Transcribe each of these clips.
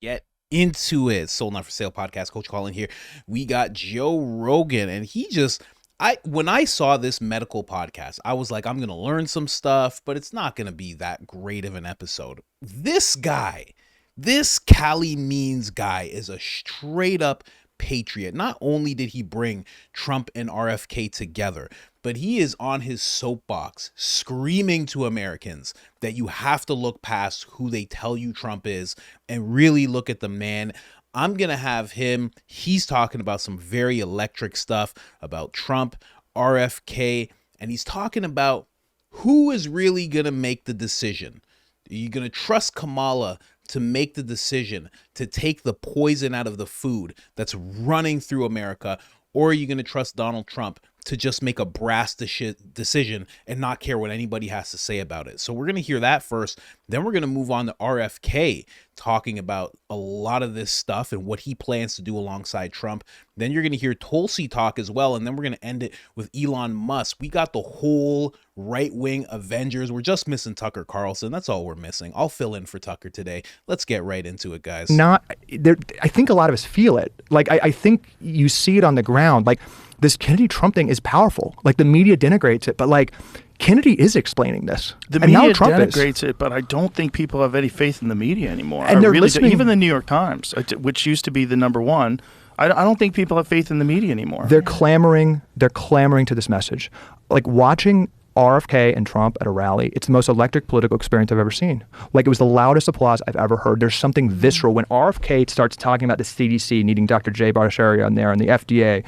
get into it. Sold Not For Sale podcast. Coach Colin here. We got Joe Rogan, and when I saw this medical podcast, I was like, I'm going to learn some stuff, but it's not going to be that great of an episode. This Calley Means guy is a straight up patriot. Not only did he bring Trump and RFK together, but he is on his soapbox screaming to Americans that you have to look past who they tell you Trump is and really look at the man. I'm going to have him. He's talking about some very electric stuff about Trump, RFK, and he's talking about who is really going to make the decision. Are you going to trust Kamala to make the decision to take the poison out of the food that's running through America? Or are you going to trust Donald Trump to just make a brass decision and not care what anybody has to say about it? So we're going to hear that first. Then we're going to move on to RFK talking about a lot of this stuff and what he plans to do alongside Trump. Then you're going to hear Tulsi talk as well. And then we're going to end it with Elon Musk. We got the whole right-wing Avengers. We're just missing Tucker Carlson. That's all we're missing. I'll fill in for Tucker today. Let's get right into it, guys. I think a lot of us feel it. Like, I think you see it on the ground. Like, this Kennedy-Trump thing is powerful. Like, the media denigrates it, but like, Kennedy is explaining this. The media denigrates it, but I don't think people have any faith in the media anymore. And they're listening. Even the New York Times, which used to be the number one, I don't think people have faith in the media anymore. They're clamoring to this message. Like, watching RFK and Trump at a rally, it's the most electric political experience I've ever seen. Like, it was the loudest applause I've ever heard. There's something visceral when RFK starts talking about the CDC needing Dr. Jay Bhattacharya on there and the FDA,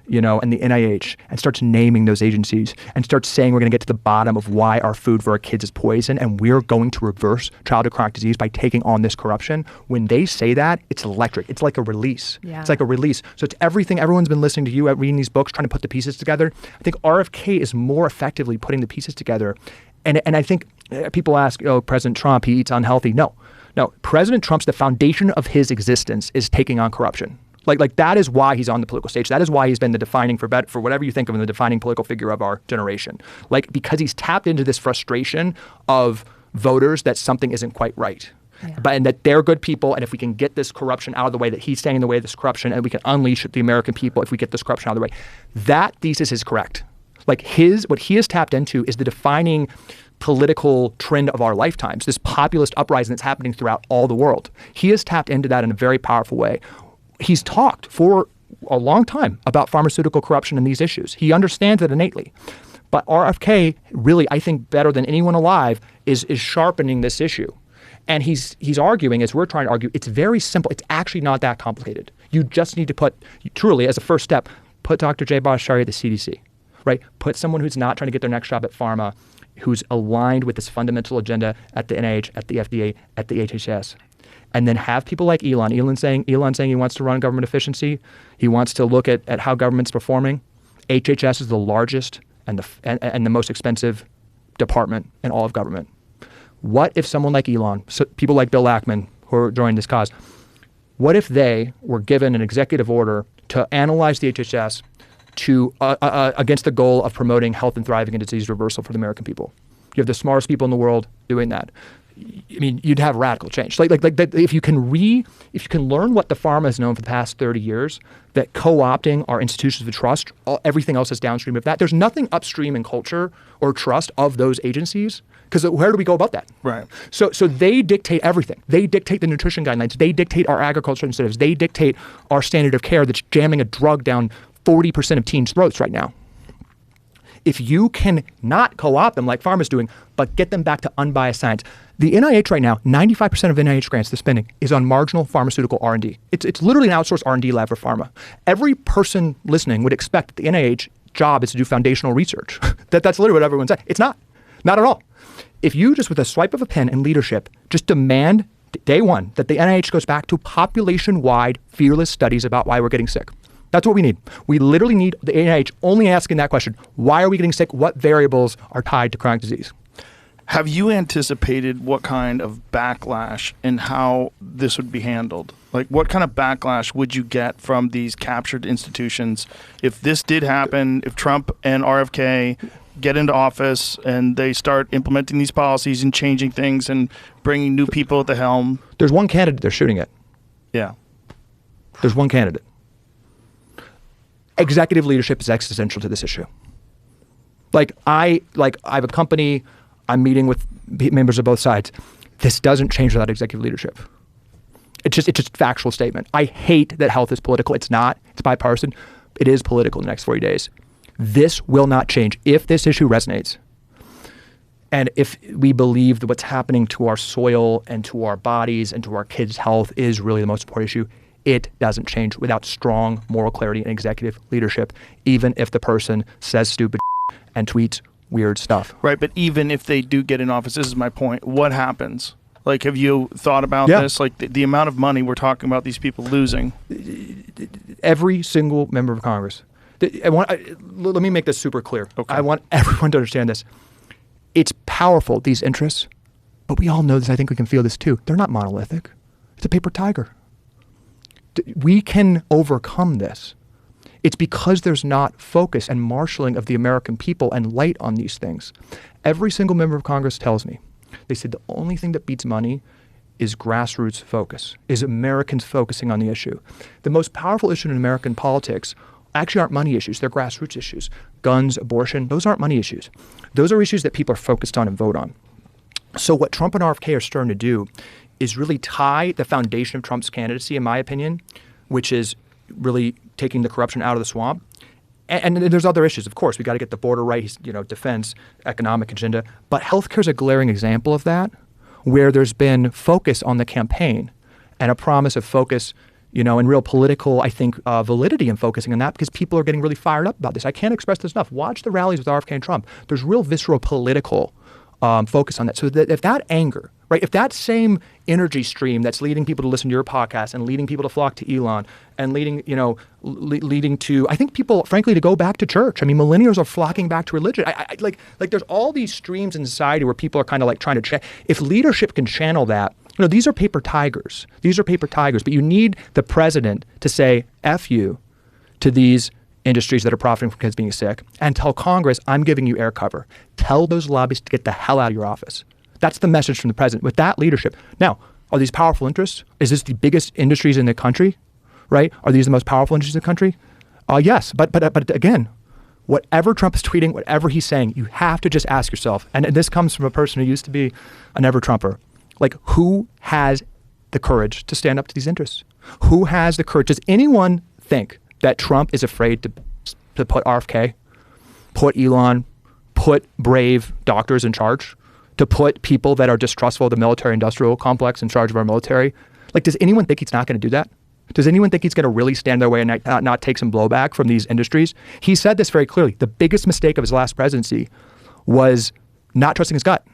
and the NIH, and starts naming those agencies and starts saying we're going to get to the bottom of why our food for our kids is poison and we're going to reverse childhood chronic disease by taking on this corruption. When they say that, it's electric. It's like a release. Yeah. It's like a release. So it's everything. Everyone's been listening to you, reading these books, trying to put the pieces together. I think RFK is more effectively putting the pieces together. And I think people ask, President Trump, he eats unhealthy. No, President Trump's, the foundation of his existence is taking on corruption. Like that is why he's on the political stage. That is why he's been the defining, for whatever you think of him, the defining political figure of our generation. Like, because he's tapped into this frustration of voters that something isn't quite right. Yeah. And that they're good people, and if we can get this corruption out of the way, that he's standing in the way of this corruption, and we can unleash the American people if we get this corruption out of the way. That thesis is correct. Like, what he has tapped into is the defining political trend of our lifetimes, this populist uprising that's happening throughout all the world. He has tapped into that in a very powerful way. He's talked for a long time about pharmaceutical corruption and these issues. He understands it innately. But RFK, really, I think better than anyone alive, is sharpening this issue. And he's arguing, as we're trying to argue, it's very simple. It's actually not that complicated. You just need to truly, as a first step, put Dr. Jay Bhattacharya at the CDC, right? Put someone who's not trying to get their next job at pharma, who's aligned with this fundamental agenda at the NIH, at the FDA, at the HHS. And then have people like Elon. Elon saying he wants to run government efficiency. He wants to look at how government's performing. HHS is the largest and the most expensive department in all of government. What if someone like Elon, so people like Bill Ackman who are joining this cause, what if they were given an executive order to analyze the HHS against the goal of promoting health and thriving and disease reversal for the American people? You have the smartest people in the world doing that. I mean, you'd have radical change. Like if you can learn what the pharma has known for the past 30 years, that co-opting our institutions of trust, everything else is downstream of that. There's nothing upstream in culture or trust of those agencies, because where do we go about that? Right. So they dictate everything. They dictate the nutrition guidelines. They dictate our agriculture incentives. They dictate our standard of care that's jamming a drug down 40% of teens' throats right now. If you can not co-opt them like pharma's doing, but get them back to unbiased science. The NIH right now, 95% of NIH grants, the spending, is on marginal pharmaceutical R&D. It's literally an outsourced R&D lab for pharma. Every person listening would expect that the NIH job is to do foundational research. That's literally what everyone's saying. It's not at all. If you just, with a swipe of a pen and leadership, just demand day one that the NIH goes back to population-wide fearless studies about why we're getting sick. That's what we need. We literally need the NIH only asking that question. Why are we getting sick? What variables are tied to chronic disease? Have you anticipated what kind of backlash and how this would be handled? Like, what kind of backlash would you get from these captured institutions if this did happen, if Trump and RFK get into office and they start implementing these policies and changing things and bringing new people at the helm? There's one candidate they're shooting at. Yeah. There's one candidate. Executive leadership is existential to this issue. I have a company, I'm meeting with members of both sides. This doesn't change without executive leadership. It's just a factual statement. I hate that health is political. It's not. It's bipartisan. It is political in the next 40 days. This will not change. If this issue resonates, and if we believe that what's happening to our soil and to our bodies and to our kids' health is really the most important issue, it doesn't change without strong moral clarity and executive leadership, even if the person says stupid and tweets weird stuff. Right, but even if they do get in office, this is my point, what happens? Like, have you thought about this? Like, the amount of money we're talking about these people losing. Every single member of Congress. Let me make this super clear. Okay. I want everyone to understand this. It's powerful, these interests, but we all know this. I think we can feel this too. They're not monolithic. It's a paper tiger. We can overcome this. It's because there's not focus and marshaling of the American people and light on these things. Every single member of Congress tells me, they said the only thing that beats money is grassroots focus, is Americans focusing on the issue. The most powerful issue in American politics actually aren't money issues, they're grassroots issues. Guns, abortion, those aren't money issues. Those are issues that people are focused on and vote on. So what Trump and RFK are starting to do is really tie the foundation of Trump's candidacy, in my opinion, which is really taking the corruption out of the swamp. And there's other issues, of course. We got to get the border right, defense, economic agenda. But healthcare is a glaring example of that, where there's been focus on the campaign and a promise of focus, and real political, I think, validity in focusing on that because people are getting really fired up about this. I can't express this enough. Watch the rallies with RFK and Trump. There's real visceral political focus on that. So that if that anger, right, if that same energy stream that's leading people to listen to your podcast and leading people to flock to Elon and leading to, I think people, frankly, to go back to church. I mean, millennials are flocking back to religion. I like there's all these streams in society where people are kind of like trying to if leadership can channel that, these are paper tigers. These are paper tigers, but you need the president to say F you to these industries that are profiting from kids being sick and tell Congress, I'm giving you air cover. Tell those lobbyists to get the hell out of your office. That's the message from the president with that leadership. Now, are these powerful interests? Is this the biggest industries in the country, right? Are these the most powerful industries in the country? Yes, but again, whatever Trump is tweeting, whatever he's saying, you have to just ask yourself, and this comes from a person who used to be a never-Trumper, like who has the courage to stand up to these interests? Who has the courage? Does anyone think that Trump is afraid to put RFK, put Elon, put brave doctors in charge, to put people that are distrustful of the military-industrial complex in charge of our military? Like, does anyone think he's not going to do that? Does anyone think he's going to really stand their way and not take some blowback from these industries? He said this very clearly. The biggest mistake of his last presidency was not trusting his gut,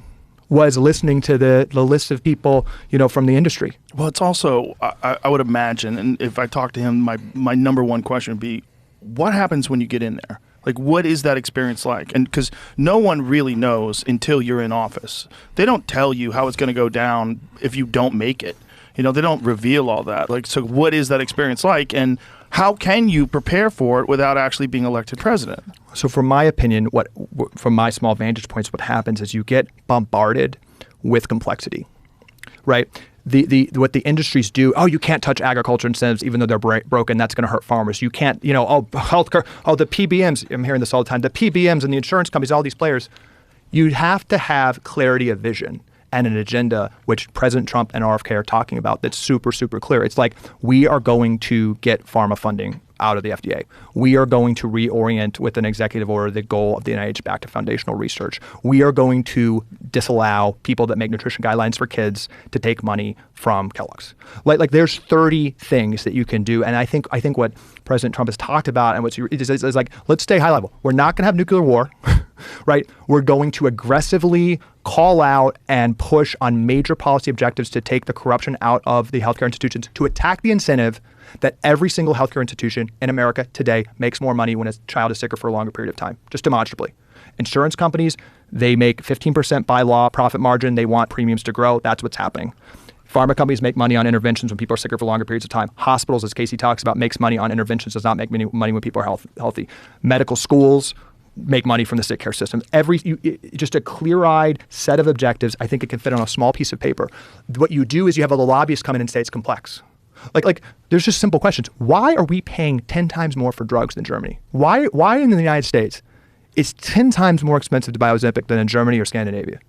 was listening to the list of people, from the industry. Well, it's also, I would imagine, and if I talk to him, my number one question would be, what happens when you get in there? Like, what is that experience like? And because no one really knows until you're in office. They don't tell you how it's going to go down if you don't make it. They don't reveal all that. Like, so what is that experience like? And how can you prepare for it without actually being elected president? So from my opinion, from my small vantage points, what happens is you get bombarded with complexity, right? What the industries do, you can't touch agriculture incentives even though they're broken, that's going to hurt farmers. You can't, healthcare, the PBMs, I'm hearing this all the time, the PBMs and the insurance companies, all these players, you have to have clarity of vision and an agenda, which President Trump and RFK are talking about, that's super, super clear. It's like, we are going to get pharma funding out of the FDA. We are going to reorient with an executive order the goal of the NIH back to foundational research. We are going to disallow people that make nutrition guidelines for kids to take money from Kellogg's. Like there's 30 things that you can do, and I think what President Trump has talked about and is like, let's stay high level. We're not going to have nuclear war, right? We're going to aggressively call out and push on major policy objectives to take the corruption out of the healthcare institutions, to attack the incentive that every single healthcare institution in America today makes more money when a child is sicker for a longer period of time, just demonstrably. Insurance companies, they make 15% by law profit margin. They want premiums to grow. That's what's happening. Pharma companies make money on interventions when people are sicker for longer periods of time. Hospitals, as Casey talks about, makes money on interventions, does not make money when people are healthy. Medical schools make money from the sick care system. Just a clear-eyed set of objectives. I think it can fit on a small piece of paper. What you do is you have a lobbyist come in and say it's complex. Like there's just simple questions. Why are we paying 10 times more for drugs than Germany? Why in the United States it's 10 times more expensive to buy Ozempic than in Germany or Scandinavia?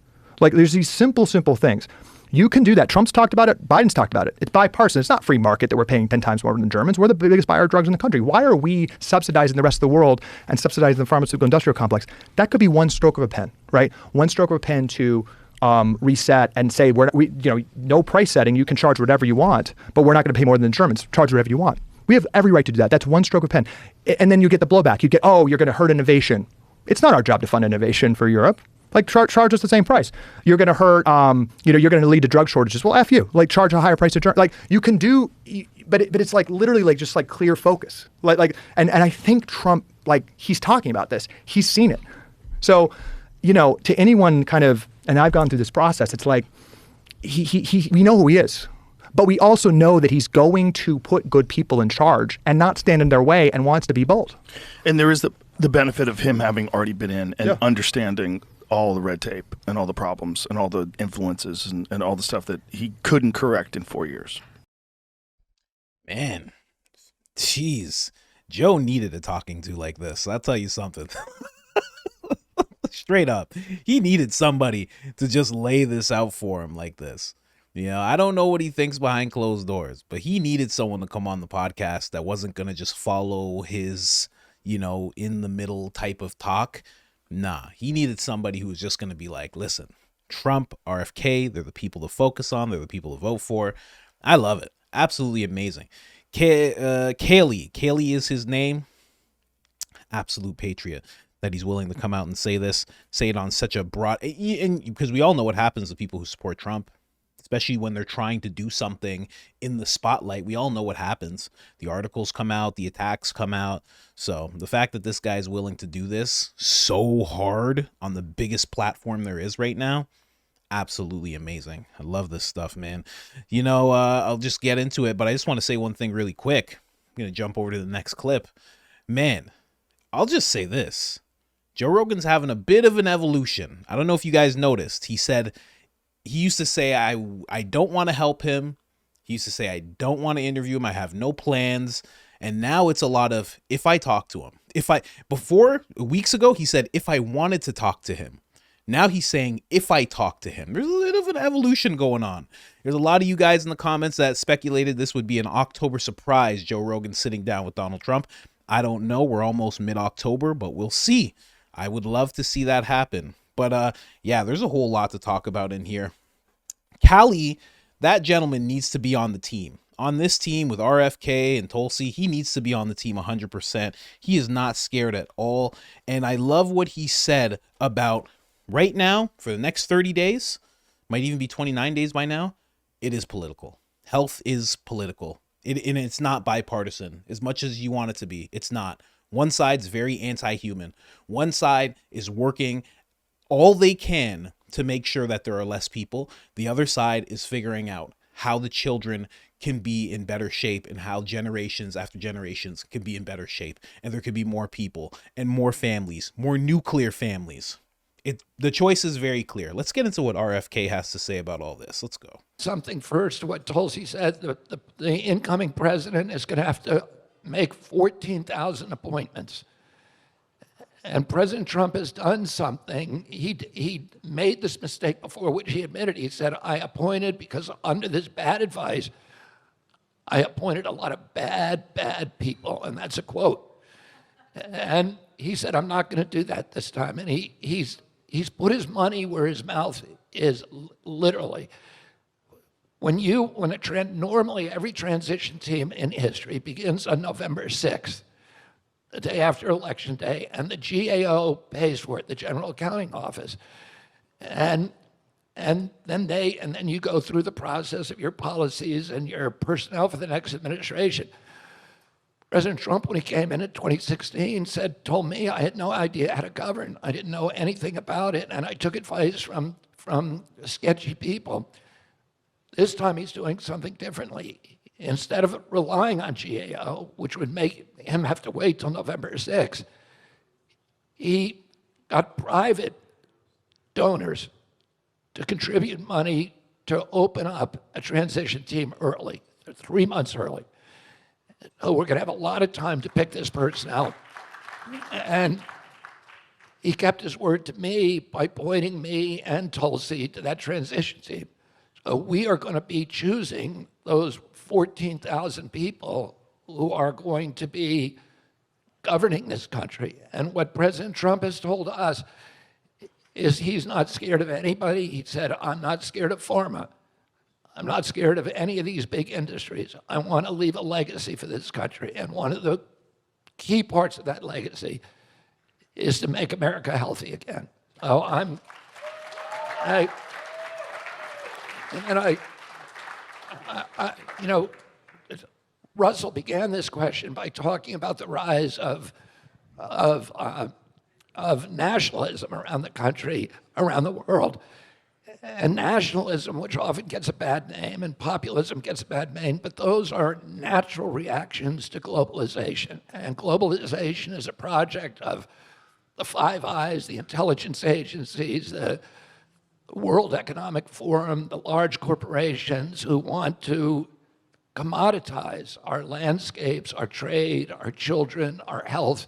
Like there's these simple things. You can do that. Trump's talked about it. Biden's talked about it. It's bipartisan. It's not free market that we're paying 10 times more than Germans. We're the biggest buyer of drugs in the country. Why are we subsidizing the rest of the world and subsidizing the pharmaceutical industrial complex? That could be one stroke of a pen, right? One stroke of a pen to reset and say, no price setting. You can charge whatever you want, but we're not going to pay more than the Germans. Charge whatever you want. We have every right to do that. That's one stroke of a pen. And then you get the blowback. You get, you're going to hurt innovation. It's not our job to fund innovation for Europe. Like charge us the same price. You're going to hurt, you're going to lead to drug shortages. Well, F you. Like charge a higher price to like you can do, but it's like literally like just like clear focus. And I think Trump, like he's talking about this. He's seen it. So, to anyone kind of, and I've gone through this process. It's like we know who he is, but we also know that he's going to put good people in charge and not stand in their way and wants to be bold. And there is the benefit of him having already been in and understanding all the red tape and all the problems and all the influences and all the stuff that he couldn't correct in 4 years. Man, jeez, Joe needed a talking to like this. I'll tell you something. Straight up, he needed somebody to just lay this out for him like this. I don't know what he thinks behind closed doors, but he needed someone to come on the podcast that wasn't going to just follow his, in the middle type of talk. Nah, he needed somebody who was just going to be like, listen, Trump, RFK, they're the people to focus on. They're the people to vote for. I love it. Absolutely amazing. Calley is his name. Absolute patriot that he's willing to come out and say it on such a broad, and because we all know what happens to people who support Trump, especially when they're trying to do something in the spotlight. We all know what happens. The articles come out, the attacks come out. So the fact that this guy is willing to do this so hard on the biggest platform there is right now, absolutely amazing. I love this stuff, man. I'll just get into it, but I just want to say one thing really quick. I'm going to jump over to the next clip. Man, I'll just say this. Joe Rogan's having a bit of an evolution. I don't know if you guys noticed. He used to say, I don't want to help him. He used to say, I don't want to interview him. I have no plans. And now it's a lot of, if I talk to him. Before, weeks ago, he said, if I wanted to talk to him. Now he's saying, if I talk to him. There's a little bit of an evolution going on. There's a lot of you guys in the comments that speculated this would be an October surprise, Joe Rogan sitting down with Donald Trump. I don't know. We're almost mid-October, but we'll see. I would love to see that happen. But there's a whole lot to talk about in here. Calley, that gentleman needs to be on the team. On this team with RFK and Tulsi, he needs to be on the team 100%. He is not scared at all. And I love what he said about right now, for the next 30 days, might even be 29 days by now, it is political. Health is political. And it's not bipartisan as much as you want it to be. It's not. One side's very anti-human. One side is working all they can to make sure that there are less people. The other side is figuring out how the children can be in better shape and how generations after generations can be in better shape. And there could be more people and more families, more nuclear families. The choice is very clear. Let's get into what RFK has to say about all this. Let's go. Something first to what Tulsi said. The incoming president is going to have to make 14,000 appointments. And President Trump has done something. He made this mistake before, which he admitted. He said, I appointed, because under this bad advice, I appointed a lot of bad people. And that's a quote. And he said, I'm not going to do that this time. And he's put his money where his mouth is, literally. Normally every transition team in history begins on November 6th, the day after Election Day, and the GAO pays for it, the General Accounting Office. And then you go through the process of your policies and your personnel for the next administration. President Trump, when he came in 2016, told me I had no idea how to govern. I didn't know anything about it, and I took advice from sketchy people. This time he's doing something differently. Instead of relying on GAO, which would make him have to wait till November 6th, he got private donors to contribute money to open up a transition team early. They're 3 months early. So we're going to have a lot of time to pick this person out. And he kept his word to me by pointing me and Tulsi to that transition team. So we are going to be choosing those 14,000 people who are going to be governing this country. And what President Trump has told us is he's not scared of anybody. He said, I'm not scared of pharma. I'm not scared of any of these big industries. I want to leave a legacy for this country. And one of the key parts of that legacy is to make America healthy again. So Russell began this question by talking about the rise of nationalism around the country, around the world. And nationalism, which often gets a bad name, and populism gets a bad name, but those are natural reactions to globalization. And globalization is a project of the Five Eyes, the intelligence agencies, the World Economic Forum, the large corporations who want to commoditize our landscapes, our trade, our children, our health,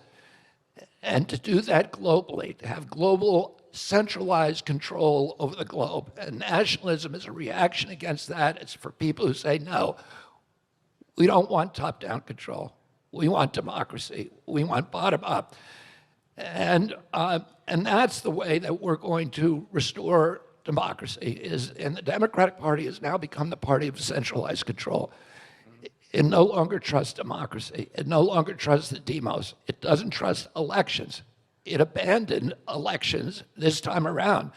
and to do that globally, to have global centralized control over the globe. And nationalism is a reaction against that. It's for people who say, no, we don't want top-down control. We want democracy. We want bottom-up. And that's the way that we're going to restore democracy. And the Democratic Party has now become the party of centralized control. It no longer trusts democracy. It no longer trusts the demos. It doesn't trust elections. It abandoned elections this time around.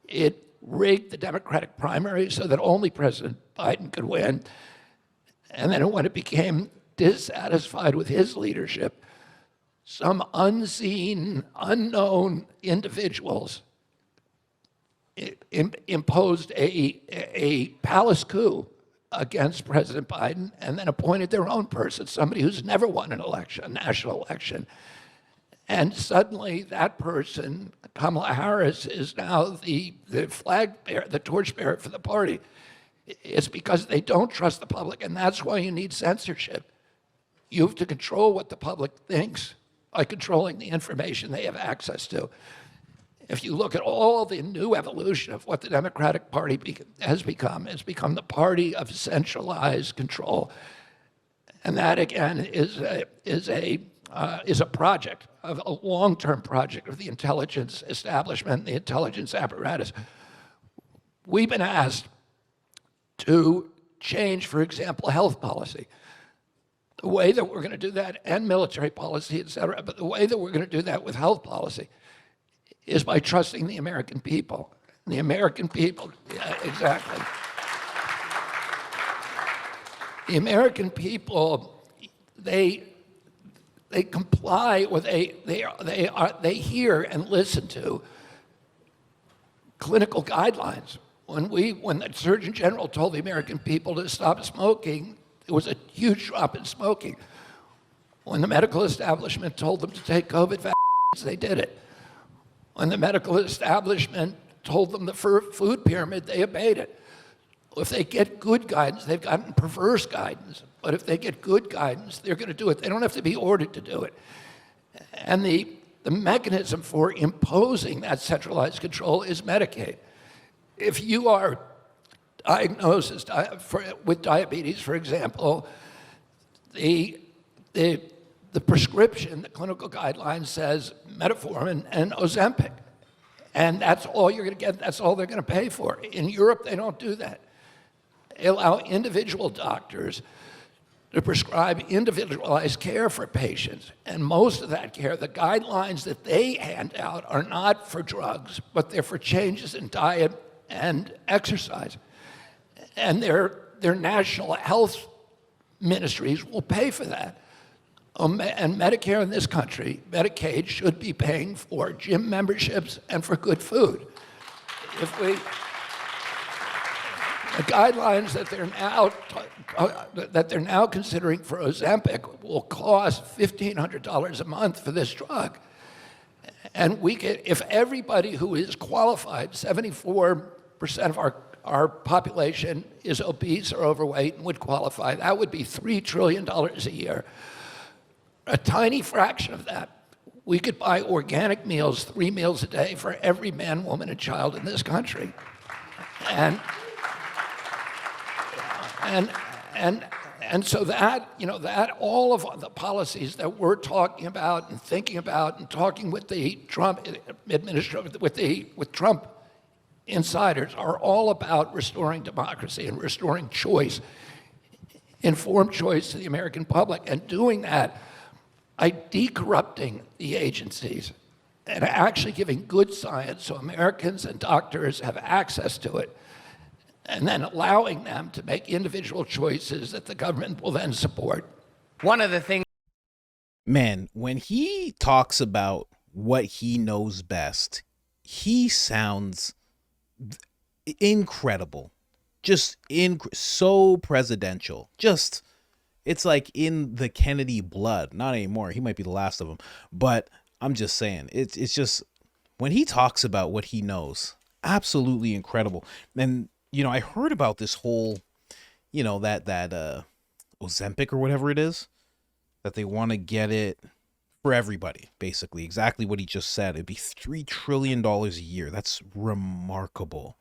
It rigged the Democratic primary so that only President Biden could win. And then when it became dissatisfied with his leadership, some unseen, unknown individuals imposed a palace coup against President Biden and then appointed their own person, somebody who's never won an election, a national election. And suddenly that person, Kamala Harris, is now the flag bearer, the torchbearer for the party. It's because they don't trust the public, and that's why you need censorship. You have to control what the public thinks by controlling the information they have access to. If you look at all the new evolution of what the Democratic Party has become, it's become the party of centralized control. And that, again, is a project, of a long-term project of the intelligence establishment, the intelligence apparatus. We've been asked to change, for example, health policy. The way that we're going to do that, and military policy, et cetera, but the way that we're going to do that with health policy is by trusting the American people. The American people, yeah, exactly. The American people, they comply with they hear and listen to clinical guidelines. When the Surgeon General told the American people to stop smoking, there was a huge drop in smoking. When the medical establishment told them to take COVID vaccines, they did it. When the medical establishment told them the food pyramid, they obeyed it. If they get good guidance, they've gotten perverse guidance. But if they get good guidance, they're going to do it. They don't have to be ordered to do it. And the mechanism for imposing that centralized control is Medicaid. If you are diagnosed with diabetes, for example, the prescription, the clinical guideline says metformin and Ozempic. And that's all you're going to get, that's all they're going to pay for. In Europe, they don't do that. They allow individual doctors to prescribe individualized care for patients. And most of that care, the guidelines that they hand out are not for drugs, but they're for changes in diet and exercise. And their national health ministries will pay for that. And Medicare in this country, Medicaid, should be paying for gym memberships and for good food. The guidelines that they're now considering for Ozempic will cost $1,500 a month for this drug. And if everybody who is qualified, 74% of our our population is obese or overweight and would qualify, that would be $3 trillion a year. A tiny fraction of that, we could buy organic meals, 3 meals a day for every man, woman, and child in this country. And so that, that all of the policies that we're talking about and thinking about and talking with the Trump administration, with Trump insiders, are all about restoring democracy and restoring choice, informed choice to the American public, and doing that by de-corrupting the agencies and actually giving good science so Americans and doctors have access to it, and then allowing them to make individual choices that the government will then support. One of the things, man, when he talks about what he knows best, he sounds incredible. Just so presidential. Just, it's like in the Kennedy blood. Not anymore. He might be the last of them. But I'm just saying, it's just, when he talks about what he knows, absolutely incredible. And I heard about this whole, that Ozempic or whatever it is, that they want to get it for everybody, basically. Exactly what he just said. It'd be $3 trillion a year. That's remarkable.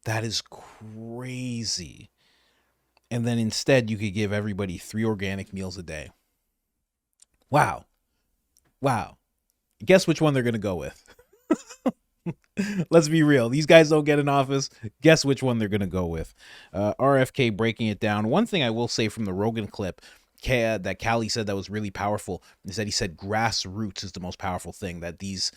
That is crazy. And then instead, you could give everybody 3 organic meals a day. Wow. Guess which one they're going to go with. Let's be real. These guys don't get in office. Guess which one they're going to go with. RFK breaking it down. One thing I will say from the Rogan clip that Calley said that was really powerful is that he said grassroots is the most powerful thing, that these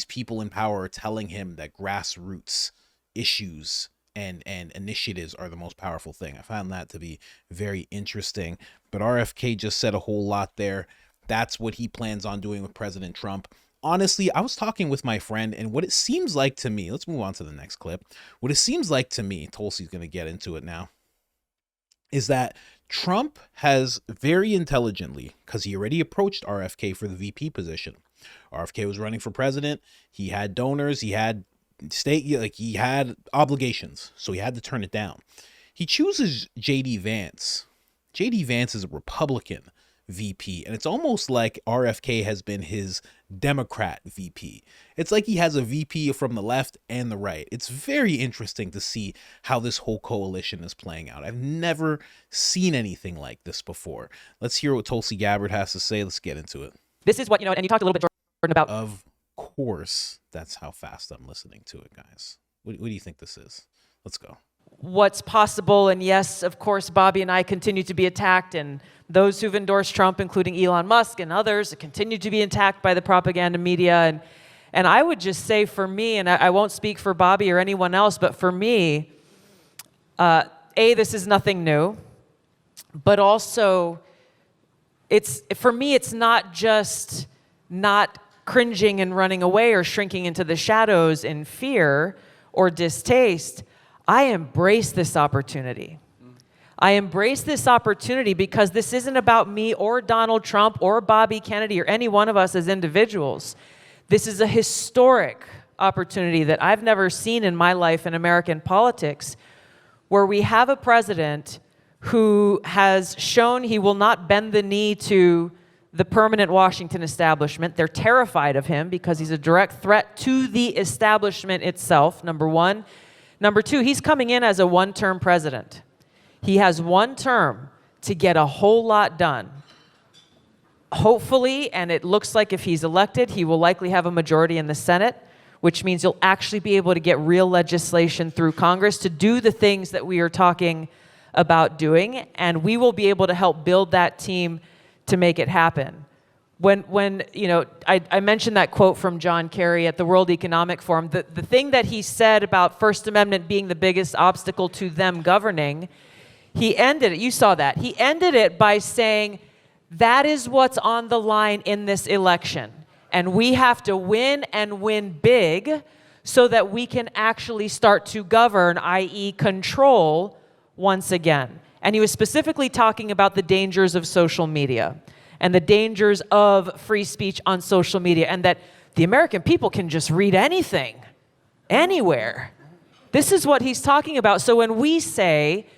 people in power are telling him that grassroots issues and initiatives are the most powerful thing. I found that to be very interesting. But RFK just said a whole lot there. That's what he plans on doing with President Trump. Honestly, I was talking with my friend, and what it seems like to me, let's move on to the next clip. What it seems like to me, Tulsi's going to get into it now, is that Trump has very intelligently, because he already approached RFK for the VP position. RFK was running for president. He had donors. He had he had obligations, so he had to turn it down. He chooses J.D. Vance. J.D. Vance is a Republican VP, and it's almost like RFK has been his Democrat VP. It's like he has a VP from the left and the right. It's very interesting to see how this whole coalition is playing out. I've never seen anything like this before. Let's hear what Tulsi Gabbard has to say. Let's get into it. This is what, and you talked a little bit, Jordan, about... Of course, that's how fast I'm listening to it, guys. What do you think this is? Let's go. What's possible, and yes, of course, Bobby and I continue to be attacked, and those who've endorsed Trump, including Elon Musk and others, continue to be attacked by the propaganda media. And I would just say for me, and I won't speak for Bobby or anyone else, but for me, this is nothing new, but also, for me, it's not just not cringing and running away or shrinking into the shadows in fear or distaste. I embrace this opportunity. I embrace this opportunity because this isn't about me or Donald Trump or Bobby Kennedy or any one of us as individuals. This is a historic opportunity that I've never seen in my life in American politics, where we have a president who has shown he will not bend the knee to the permanent Washington establishment. They're terrified of him because he's a direct threat to the establishment itself, number one. Number two, he's coming in as a one-term president. He has one term to get a whole lot done. Hopefully, and it looks like if he's elected, he will likely have a majority in the Senate, which means he'll actually be able to get real legislation through Congress to do the things that we are talking about doing, and we will be able to help build that team to make it happen. When I mentioned that quote from John Kerry at the World Economic Forum, the thing that he said about First Amendment being the biggest obstacle to them governing, he ended it, you saw that, he ended it by saying, that is what's on the line in this election. And we have to win and win big so that we can actually start to govern, i.e. control, once again. And he was specifically talking about the dangers of social media and the dangers of free speech on social media, and that the American people can just read anything, anywhere. This is what he's talking about. So when we say,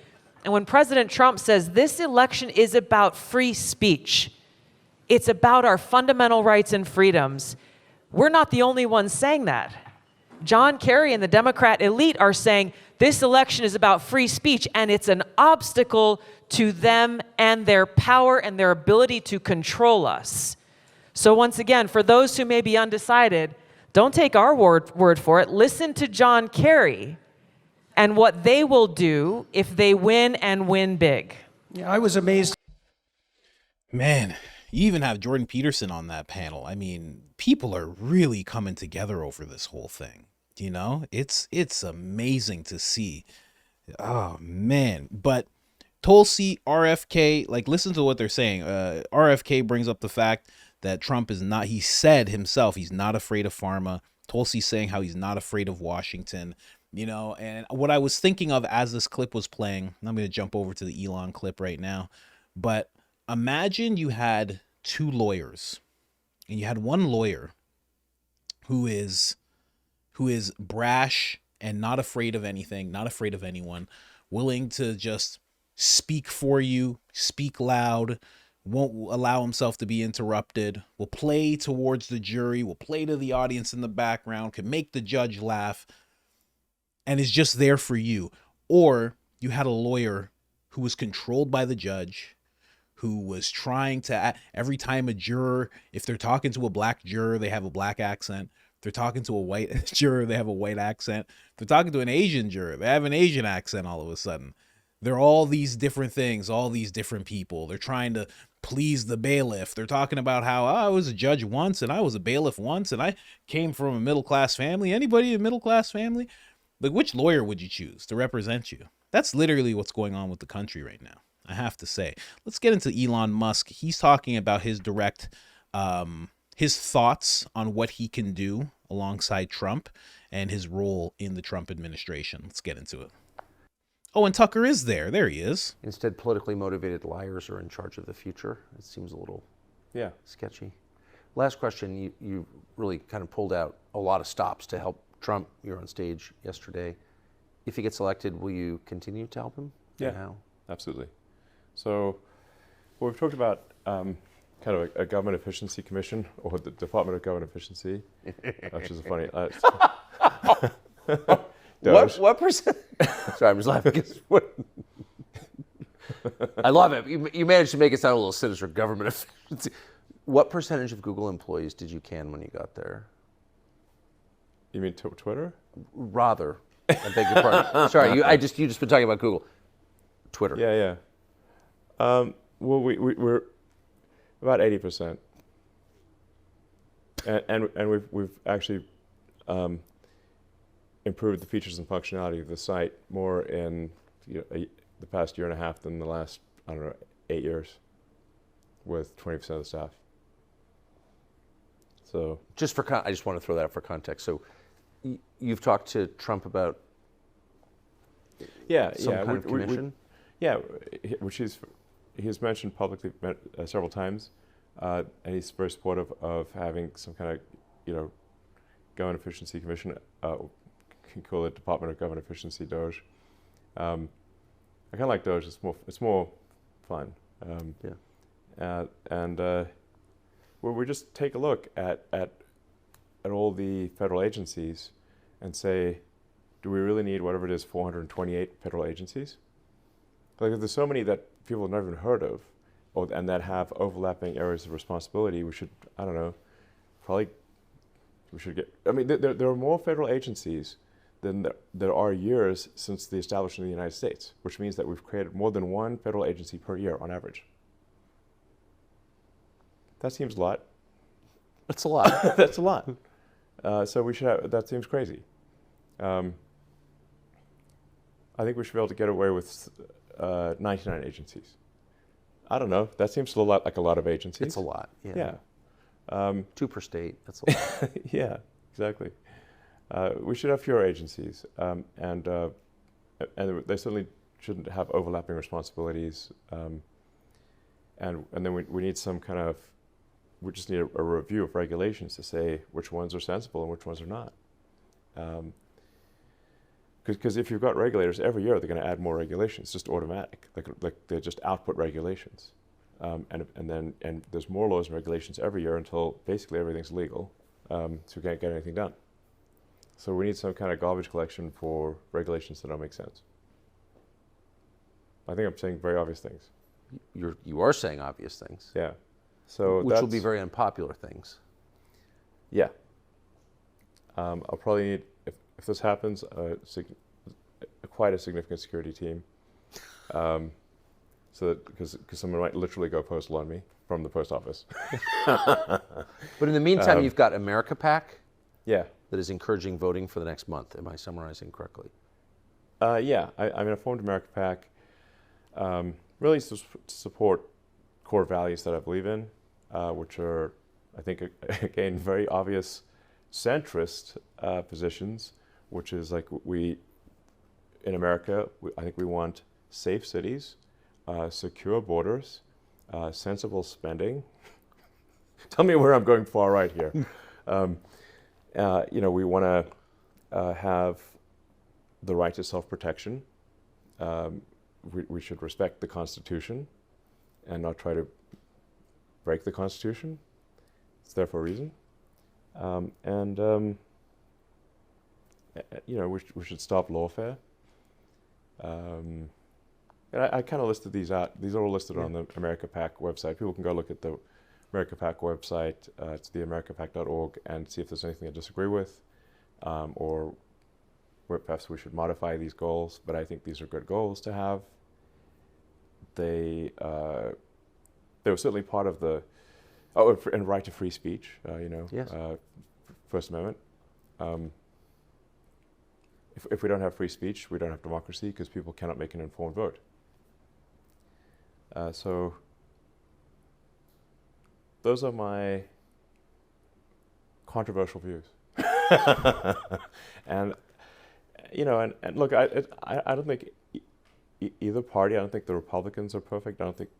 and when President Trump says this election is about free speech, it's about our fundamental rights and freedoms, we're not the only ones saying that. John Kerry and the Democrat elite are saying this election is about free speech, and it's an obstacle to them and their power and their ability to control us. So once again, for those who may be undecided, don't take our word for it. Listen to John Kerry and what they will do if they win and win big. Yeah, I was amazed. Man, you even have Jordan Peterson on that panel. I mean, people are really coming together over this whole thing. You know, it's amazing to see. Oh, man. But Tulsi, RFK, like, listen to what they're saying. RFK brings up the fact that Trump is not, he said himself, he's not afraid of pharma. Tulsi saying how he's not afraid of Washington, you know. And what I was thinking of as this clip was playing, I'm going to jump over to the Elon clip right now, but imagine you had two lawyers, and you had one lawyer who is brash and not afraid of anything, not afraid of anyone, willing to just speak for you, speak loud, won't allow himself to be interrupted, will play towards the jury, will play to the audience in the background, can make the judge laugh, and is just there for you. Or you had a lawyer who was controlled by the judge, who was trying to, every time a juror, if they're talking to a black juror, they have a black accent. If they're talking to a white juror, they have a white accent. If they're talking to an Asian juror, they have an Asian accent all of a sudden. They're all these different things, all these different people. They're trying to please the bailiff. They're talking about how I was a judge once and I was a bailiff once and I came from a middle-class family. Anybody in a middle-class family? Like, which lawyer would you choose to represent you? That's literally what's going on with the country right now, I have to say. Let's get into Elon Musk. He's talking about his his thoughts on what he can do alongside Trump and his role in the Trump administration. Let's get into it. Oh, and Tucker is there. There he is. Instead, politically motivated liars are in charge of the future. It seems a little sketchy. Last question, you really kind of pulled out a lot of stops to help Trump. You were on stage yesterday. If he gets elected, will you continue to help him? Yeah, and how? Absolutely. So well, we've talked about kind of a government efficiency commission, or the Department of Government Efficiency, which is a funny... What percent? Sorry, I'm just laughing. I love it. You managed to make it sound a little sinister. Government efficiency. What percentage of Google employees did you can when you got there? You mean Twitter? Rather, I beg your pardon. Sorry, you just been talking about Google. Twitter. Yeah. Well, we're about 80%, and we've actually improved the features and functionality of the site more in the past year and a half than the last, 8 years, with 20% of the staff. So I just want to throw that out for context. So you've talked to Trump about some kind of commission? Which he's mentioned publicly several times, and he's very supportive of having some kind of, government efficiency commission. Can call it Department of Government Efficiency, Doge. I kind of like Doge. It's more fun. We just take a look at all the federal agencies and say, do we really need whatever it is, 428 federal agencies? Like, if there's so many that people have never even heard of, and that have overlapping areas of responsibility, we should, there are more federal agencies than there are years since the establishment of the United States, which means that we've created more than one federal agency per year on average. That seems a lot. That's a lot. That's a lot. So we should have, that seems crazy. I think we should be able to get away with 99 agencies. I don't know. That seems like a lot of agencies. It's a lot. Yeah. 2 per state. That's a lot. Yeah, exactly. We should have fewer agencies, and they certainly shouldn't have overlapping responsibilities. And then we need some kind of, we just need a review of regulations to say which ones are sensible and which ones are not. Because if you've got regulators every year, they're going to add more regulations. It's just automatic. Like they just output regulations, and there's more laws and regulations every year until basically everything's legal, so we can't get anything done. So we need some kind of garbage collection for regulations that don't make sense. I think I'm saying very obvious things. You are saying obvious things. Yeah. So which will be very unpopular things. Yeah. I'll probably need, if this happens, quite a significant security team. So that, because someone might literally go postal on me from the post office. But in the meantime, you've got America PAC. Yeah. That is encouraging voting for the next month. Am I summarizing correctly? Yeah. I mean, I formed America PAC really to support core values that I believe in, which are, I think, again, very obvious centrist positions, which is like in America, I think we want safe cities, secure borders, sensible spending. Tell me where I'm going far right here. We want to have the right to self-protection. We should respect the Constitution and not try to break the Constitution. It's there for a reason. We should stop lawfare. And I kind of listed these out. These are all listed on the America PAC website. People can go look at the America PAC website. It's theamericapac.org and see if there's anything I disagree with, or where perhaps we should modify these goals. But I think these are good goals to have. They were certainly part of the and right to free speech. Yes. First Amendment. If we don't have free speech, we don't have democracy because people cannot make an informed vote. So those are my controversial views. and look, I don't think either party. I don't think the Republicans are perfect. I don't think,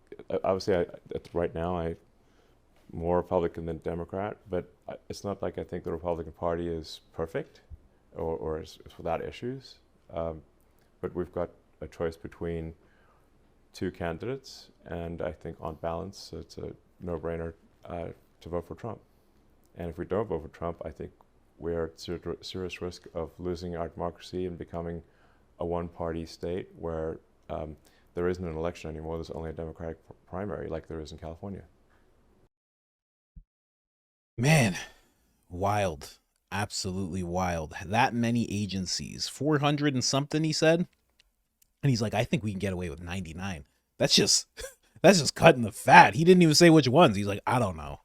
obviously, right now I'm more Republican than Democrat, but it's not like I think the Republican Party is perfect or is without issues. But we've got a choice between two candidates, and I think on balance, it's a no-brainer to vote for Trump. And if we don't vote for Trump, I think we're at serious risk of losing our democracy and becoming a one-party state where there isn't an election anymore. There's only a Democratic primary like there is in California. Man, wild. Absolutely wild. That many agencies, 400 and something, he said. And he's like, I think we can get away with 99. That's just cutting the fat. He didn't even say which ones. He's like, I don't know.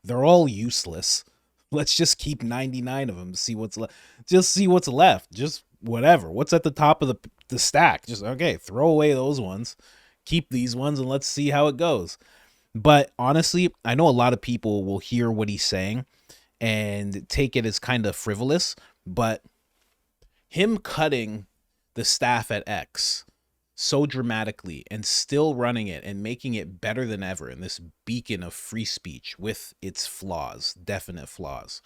They're all useless. Let's just keep 99 of them. See what's left. Just see what's left. Just whatever. What's at the top of the stack? Just okay. Throw away those ones. Keep these ones and let's see how it goes. But honestly, I know a lot of people will hear what he's saying and take it as kind of frivolous. But him cutting the staff at X so dramatically and still running it and making it better than ever in this beacon of free speech with its flaws, definite flaws,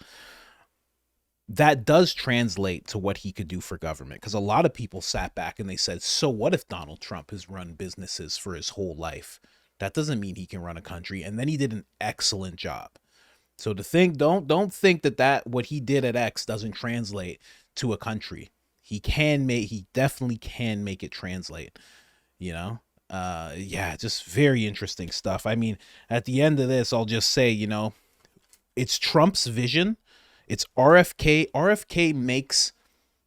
that does translate to what he could do for government. Because a lot of people sat back and they said, so what if Donald Trump has run businesses for his whole life? That doesn't mean he can run a country. And then he did an excellent job. So to think, don't think that what he did at X doesn't translate to a country. He definitely can make it translate, yeah, just very interesting stuff. I mean, at the end of this, I'll just say, it's Trump's vision. It's RFK. RFK makes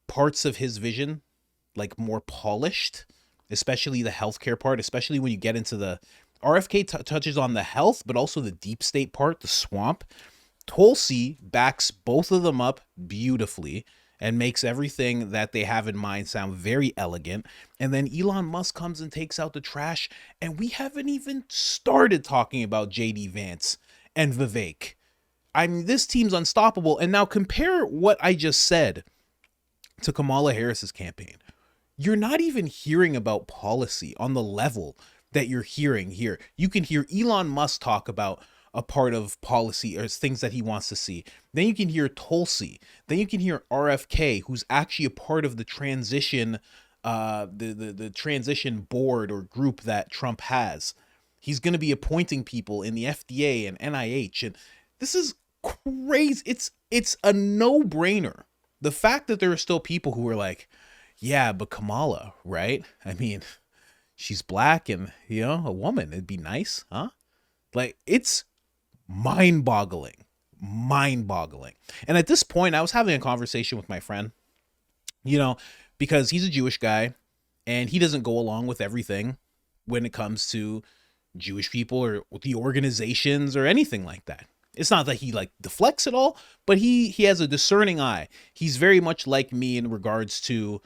parts of his vision like more polished, especially the healthcare part, especially when you get into the RFK touches on the health, but also the deep state part, the swamp. Tulsi backs both of them up beautifully and makes everything that they have in mind sound very elegant. And then Elon Musk comes and takes out the trash, and we haven't even started talking about JD Vance and Vivek. I mean, this team's unstoppable. And now compare what I just said to Kamala Harris's campaign. You're not even hearing about policy on the level that you're hearing here. You can hear Elon Musk talk about, a part of policy or things that he wants to see. Then you can hear Tulsi. Then you can hear RFK, who's actually a part of the transition, the transition board or group that Trump has. He's going to be appointing people in the FDA and NIH, and this is crazy. It's a no-brainer. The fact that there are still people who are like, yeah, but Kamala, right? I mean, she's black and, a woman. It'd be nice, huh? Like, it's mind-boggling. And at this point, I was having a conversation with my friend, because he's a Jewish guy and he doesn't go along with everything when it comes to Jewish people or the organizations or anything like that. It's not that he deflects at all, but he has a discerning eye. He's very much like me in regards to,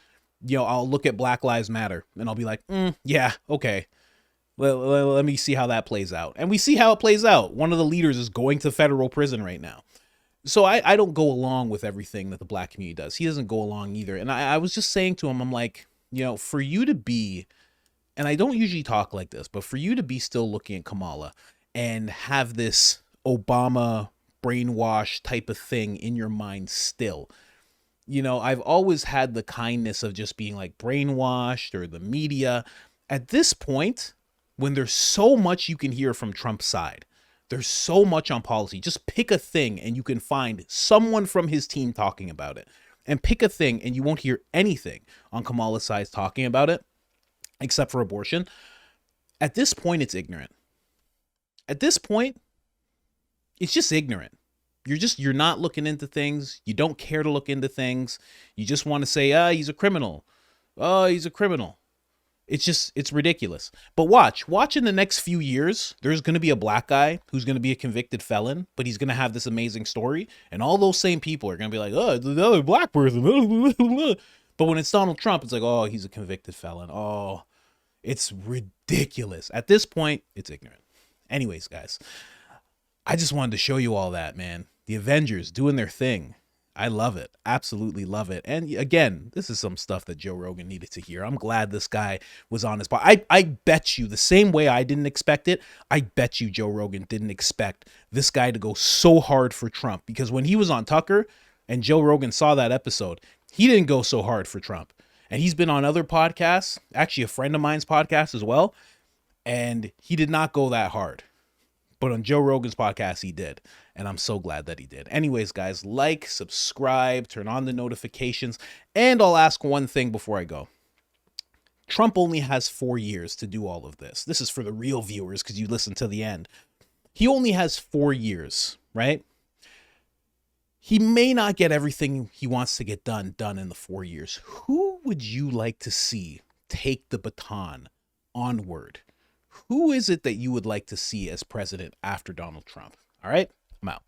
I'll look at Black Lives Matter and I'll be like, yeah, okay. Let me see how that plays out. And we see how it plays out. One of the leaders is going to federal prison right now. So I don't go along with everything that the black community does. He doesn't go along either. And I was just saying to him, I'm like, for you to be, and I don't usually talk like this, but for you to be still looking at Kamala and have this Obama brainwash type of thing in your mind still, I've always had the kindness of just being like brainwashed or the media. At this point, when there's so much you can hear from Trump's side, there's so much on policy, just pick a thing and you can find someone from his team talking about it. And pick a thing and you won't hear anything on Kamala's side talking about it, except for abortion. At this point, it's ignorant. At this point, it's just ignorant. You're not looking into things. You don't care to look into things. You just want to say, he's a criminal. Oh, he's a criminal. It's ridiculous. But watch in the next few years, there's going to be a black guy who's going to be a convicted felon, but he's going to have this amazing story. And all those same people are going to be like, oh, the other black person. But when it's Donald Trump, it's like, oh, he's a convicted felon. Oh, it's ridiculous. At this point, it's ignorant. Anyways, guys, I just wanted to show you all that, man. The Avengers doing their thing. I love it. Absolutely love it. And again, this is some stuff that Joe Rogan needed to hear. I'm glad this guy was on his pod. I bet you the same way I didn't expect it, I bet you Joe Rogan didn't expect this guy to go so hard for Trump, because when he was on Tucker and Joe Rogan saw that episode, he didn't go so hard for Trump. And he's been on other podcasts, actually a friend of mine's podcast as well, and he did not go that hard. But on Joe Rogan's podcast, he did. And I'm so glad that he did. Anyways, guys, like, subscribe, turn on the notifications. And I'll ask one thing before I go. Trump only has 4 years to do all of this. This is for the real viewers because you listen to the end. He only has 4 years, right? He may not get everything he wants to get done in the 4 years. Who would you like to see take the baton onward? Who is it that you would like to see as president after Donald Trump? All right, I'm out.